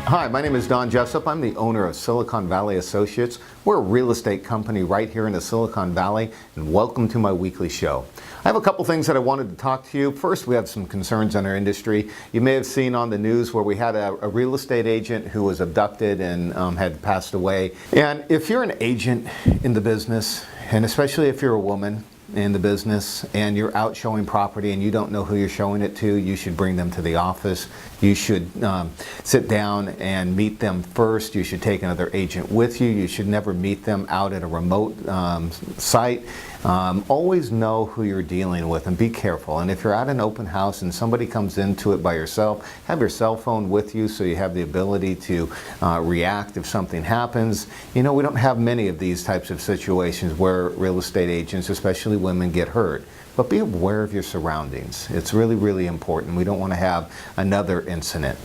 Hi, my name is Don Jessup. I'm the owner of Silicon Valley Associates. We're a real estate company right here in the Silicon Valley, and welcome to my weekly show. I have a couple things that I wanted to talk to you. First, we have some concerns in our industry. You may have seen on the news where we had a real estate agent who was abducted and had passed away. And if you're an agent in the business, and especially if you're a woman in the business and you're out showing property and you don't know who you're showing it to, you should bring them to the office. You should sit down and meet them first. You should take another agent with you. You should never meet them out at a remote site. Always know who you're dealing with and be careful. And if you're at an open house and somebody comes into it by yourself, have your cell phone with you so you have the ability to react if something happens. You know, we don't have many of these types of situations where real estate agents, especially women, get hurt. But be aware of your surroundings. It's really, really important. We don't want to have another incident.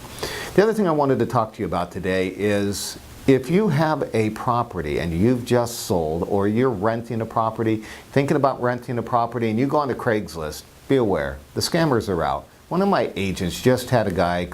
The other thing I wanted to talk to you about today is if you have a property and you've just sold, or you're renting a property, thinking about renting a property, and you go on to Craigslist, be aware, the scammers are out. One of my agents just had a guy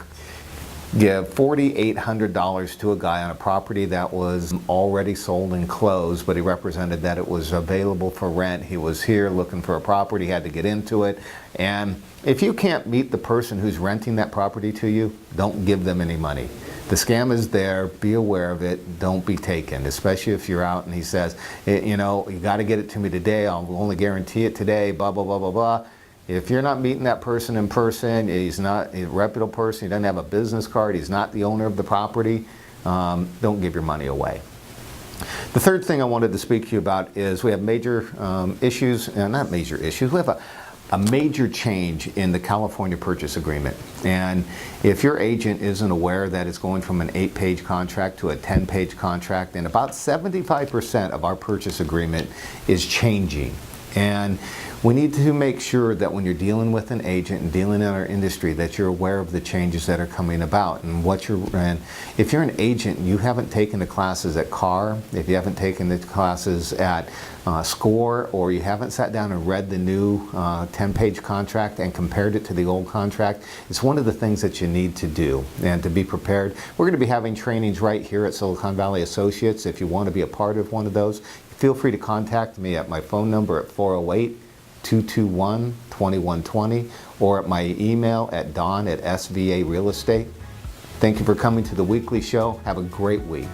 give $4,800 to a guy on a property that was already sold and closed, but he represented that it was available for rent. He was here looking for a property, had to get into it. And if you can't meet the person who's renting that property to you, don't give them any money. The scam is there. Be aware of it. Don't be taken, especially if you're out and he says, you know, you got to get it to me today. I'll only guarantee it today, blah, blah, blah, blah, blah. If you're not meeting that person in person, he's not a reputable person, he doesn't have a business card, he's not the owner of the property, don't give your money away. The third thing I wanted to speak to you about is we have major issues, not major issues, we have a major change in the California purchase agreement. And if your agent isn't aware that it's going from an 8-page contract to a 10-page contract, and about 75% of our purchase agreement is changing. And we need to make sure that when you're dealing with an agent and dealing in our industry that you're aware of the changes that are coming about and and if you're an agent and you haven't taken the classes at CAR, if you haven't taken the classes at SCORE, or you haven't sat down and read the new 10-page contract and compared it to the old contract, it's one of the things that you need to do and to be prepared. We're going to be having trainings right here at Silicon Valley Associates. If you want to be a part of one of those, feel free to contact me at my phone number at 408-221-2120 or at my email at don@svarealestate. Thank you for coming to the weekly show. Have a great week.